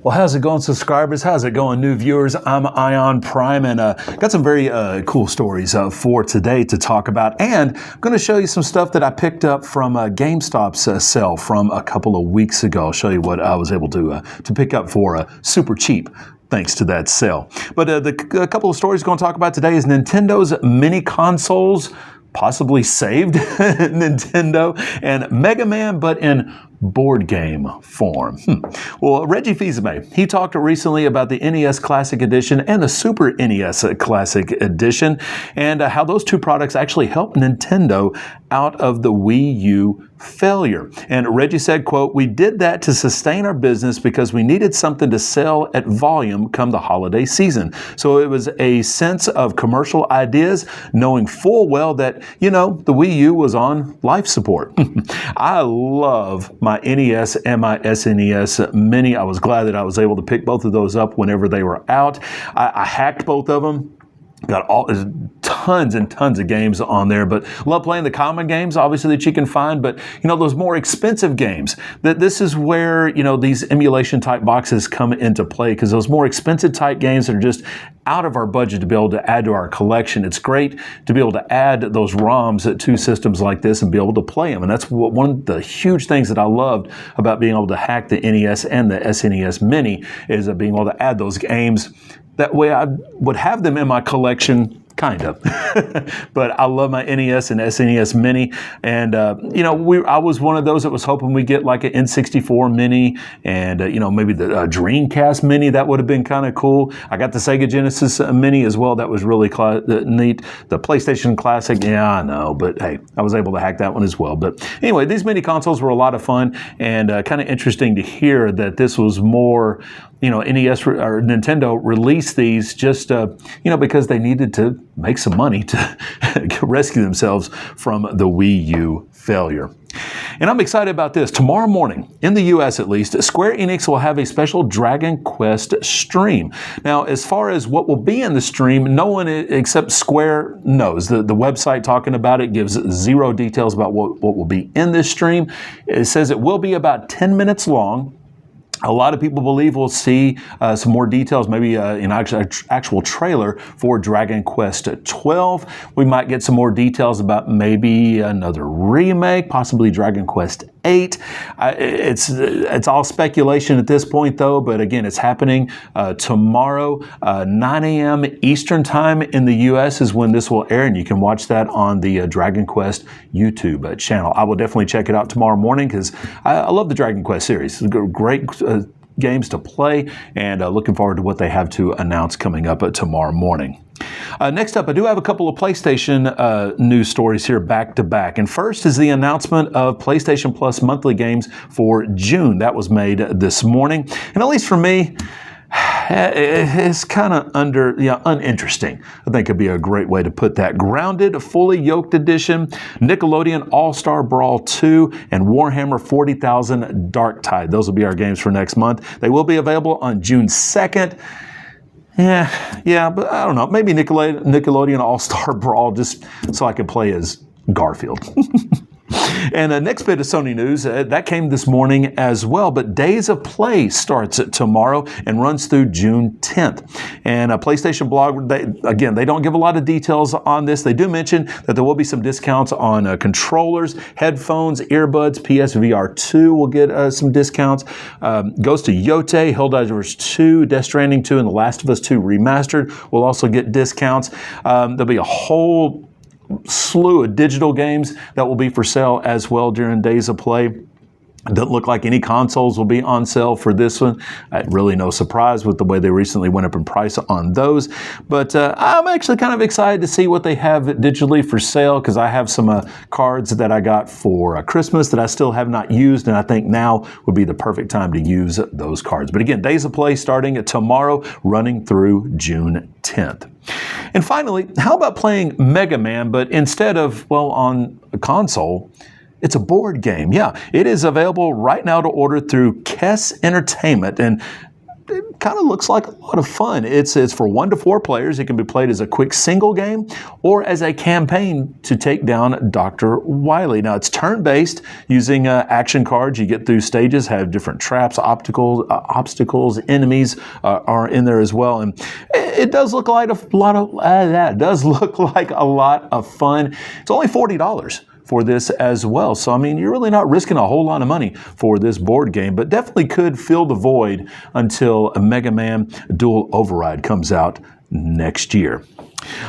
Well, how's it going, subscribers? How's it going, new viewers? I'm Ion Prime, and got some very cool stories for today to talk about. And I'm going to show you some stuff that I picked up from GameStop's sale from a couple of weeks ago. I'll show you what I was able to pick up for super cheap, thanks to that sale. But a couple of stories we're going to talk about today is Nintendo's mini consoles possibly saved Nintendo, and Mega Man, but in board game form. Well, Reggie Fils-Aimé, he talked recently about the NES Classic Edition and the Super NES Classic Edition, and how those two products actually helped Nintendo out of the Wii U failure. And Reggie said, quote, "We did that to sustain our business because we needed something to sell at volume come the holiday season. So it was a sense of commercial ideas, knowing full well that, the Wii U was on life support." I love my NES and my SNES Mini. I was glad that I was able to pick both of those up whenever they were out. I hacked both of them. Got tons and tons of games on there, but love playing the common games, obviously, that you can find. But, those more expensive games, this is where, these emulation type boxes come into play, because those more expensive type games that are just out of our budget to be able to add to our collection. It's great to be able to add those ROMs to systems like this and be able to play them. And that's one of the huge things that I loved about being able to hack the NES and the SNES Mini, is being able to add those games. That way I would have them in my collection, kind of. But I love my NES and SNES Mini. And, I was one of those that was hoping we get like an N64 Mini and, maybe the Dreamcast Mini. That would have been kind of cool. I got the Sega Genesis Mini as well. That was really neat. The PlayStation Classic, yeah, I know. But hey, I was able to hack that one as well. But anyway, these mini consoles were a lot of fun, and kind of interesting to hear that this was more, NES or Nintendo released these just, because they needed to make some money to rescue themselves from the Wii U failure. And I'm excited about this. Tomorrow morning, in the US at least, Square Enix will have a special Dragon Quest stream. Now, as far as what will be in the stream, no one except Square knows. The website talking about it gives zero details about what will be in this stream. It says it will be about 10 minutes long. A lot of people believe we'll see some more details, maybe an actual trailer for Dragon Quest 12. We might get some more details about maybe another remake, possibly Dragon Quest 8. It's all speculation at this point, though. But again, it's happening tomorrow, 9 a.m. Eastern Time in the U.S. is when this will air, and you can watch that on the Dragon Quest YouTube channel. I will definitely check it out tomorrow morning, because I love the Dragon Quest series. It's great games to play, and looking forward to what they have to announce coming up tomorrow morning. Next up, I do have a couple of PlayStation news stories here back to back. And first is the announcement of PlayStation Plus monthly games for June. That was made this morning. And at least for me, it's kind of uninteresting. I think it'd be a great way to put that. Grounded, Fully Yoked Edition, Nickelodeon All-Star Brawl 2, and Warhammer 40,000 Darktide. Those will be our games for next month. They will be available on June 2nd. Yeah, but I don't know. Maybe Nickelodeon All-Star Brawl, just so I could play as Garfield. And the next bit of Sony news, that came this morning as well, but Days of Play starts tomorrow and runs through June 10th. And a PlayStation blog, they don't give a lot of details on this. They do mention that there will be some discounts on controllers, headphones, earbuds. PSVR 2 will get some discounts. Ghost of Yotei, Helldivers 2, Death Stranding 2, and The Last of Us 2 Remastered will also get discounts. There'll be a whole slew of digital games that will be for sale as well during Days of Play. Doesn't look like any consoles will be on sale for this one. Really no surprise with the way they recently went up in price on those. But I'm actually kind of excited to see what they have digitally for sale, because I have some cards that I got for Christmas that I still have not used, and I think now would be the perfect time to use those cards. But again, Days of Play starting tomorrow, running through June 10th. And finally, how about playing Mega Man, but instead of, on a console, it's a board game. Yeah, it is available right now to order through Kess Entertainment. And kind kind of looks like a lot of fun. It's for 1 to 4 players. It can be played as a quick single game or as a campaign to take down Dr. Wily. Now, it's turn-based using action cards. You get through stages, have different traps, obstacles, enemies are in there as well. And it does look like a lot of fun. It's only $40 for this as well. So, I mean, you're really not risking a whole lot of money for this board game, but definitely could fill the void until a Mega Man Dual Override comes out next year.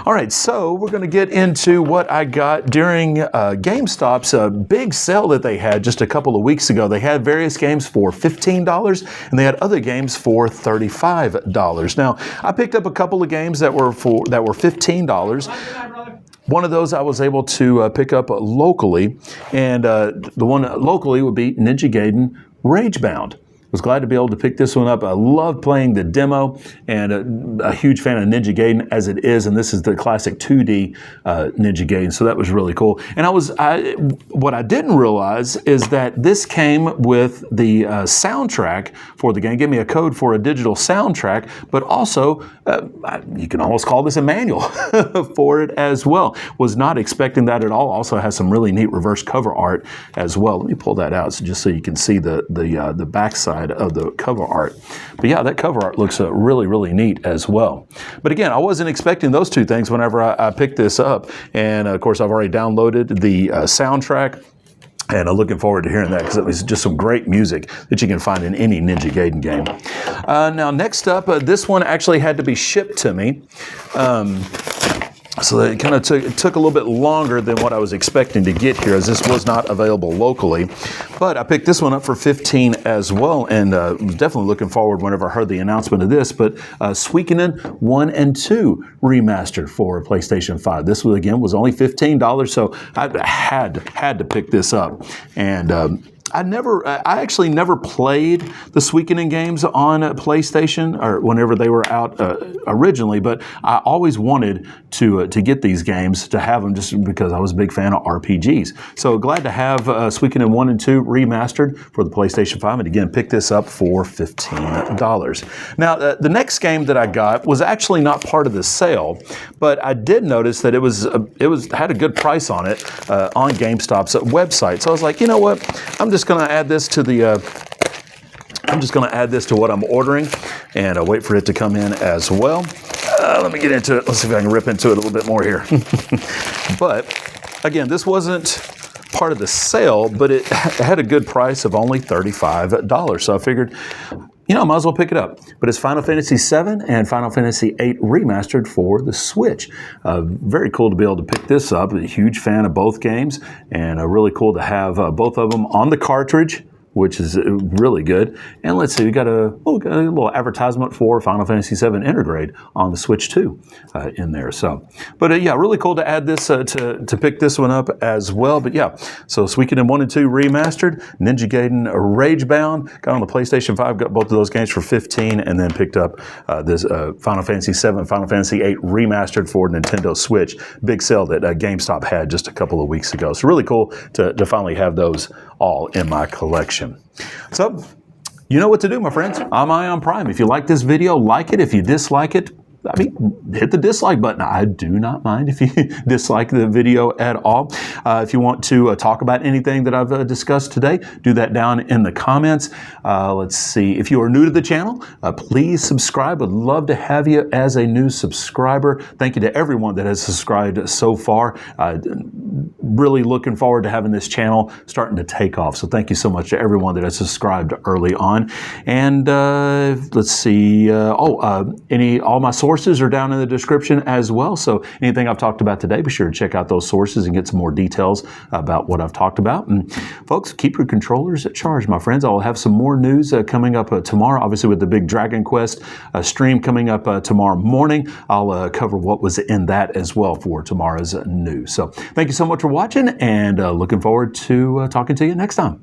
All right, so we're going to get into what I got during GameStop's big sale that they had just a couple of weeks ago. They had various games for $15, and they had other games for $35. Now, I picked up a couple of games that were $15. One of those I was able to pick up locally, and the one locally would be Ninja Gaiden Ragebound. Was glad to be able to pick this one up. I love playing the demo, and a huge fan of Ninja Gaiden as it is, and this is the classic 2D Ninja Gaiden, so that was really cool. And what I didn't realize is that this came with the soundtrack for the game. Gave me a code for a digital soundtrack, but also you can almost call this a manual for it as well. Was not expecting that at all. Also has some really neat reverse cover art as well. Let me pull that out just so you can see the backside of the cover art. But yeah, that cover art looks really, really neat as well. But again, I wasn't expecting those two things whenever I picked this up. And of course, I've already downloaded the soundtrack. And I'm looking forward to hearing that because it was just some great music that you can find in any Ninja Gaiden game. Now, next up, this one actually had to be shipped to me. So it kind of took a little bit longer than what I was expecting to get here, as this was not available locally. But I picked this one up for $15 as well, and was definitely looking forward whenever I heard the announcement of this. But Suikoden 1 and 2 remastered for PlayStation 5. This was only $15, so I had to pick this up. And I actually never played the Suikoden games on PlayStation or whenever they were out originally, but I always wanted to get these games, to have them, just because I was a big fan of RPGs. So glad to have Suikoden 1 and 2 remastered for the PlayStation 5, and again, pick this up for $15. Now, the next game that I got was actually not part of the sale, but I did notice that it had a good price on it on GameStop's website. So I was like, you know what? I'm just going to add this to what I'm ordering, and wait for it to come in as well. Let me get into it. Let's see if I can rip into it a little bit more here. But again, this wasn't part of the sale, but it had a good price of only $35. So I figured, I might as well pick it up. But it's Final Fantasy VII and Final Fantasy VIII remastered for the Switch. Very cool to be able to pick this up. A huge fan of both games, and really cool to have both of them on the cartridge, which is really good. And let's see, we got a little advertisement for Final Fantasy VII Intergrade on the Switch 2 in there. So, but yeah, really cool to add this, to pick this one up as well. But yeah, so Suikoden 1 and 2 remastered, Ninja Gaiden Ragebound, got on the PlayStation 5, got both of those games for $15, and then picked up this Final Fantasy VII, Final Fantasy VIII remastered for Nintendo Switch. Big sale that GameStop had just a couple of weeks ago. So really cool to finally have those all in my collection. So, you know what to do, my friends. I'm Ion Prime. If you like this video, like it. If you dislike it, hit the dislike button. I do not mind if you dislike the video at all. If you want to talk about anything that I've discussed today, do that down in the comments. Let's see. If you are new to the channel, please subscribe. I'd love to have you as a new subscriber. Thank you to everyone that has subscribed so far. Really looking forward to having this channel starting to take off. So thank you so much to everyone that has subscribed early on. And let's see. All my sources are down in the description as well. So anything I've talked about today, be sure to check out those sources and get some more details about what I've talked about. And folks, keep your controllers charged, my friends. I'll have some more news coming up tomorrow, obviously with the big Dragon Quest stream coming up tomorrow morning. I'll cover what was in that as well for tomorrow's news. So thank you so much for watching, and looking forward to talking to you next time.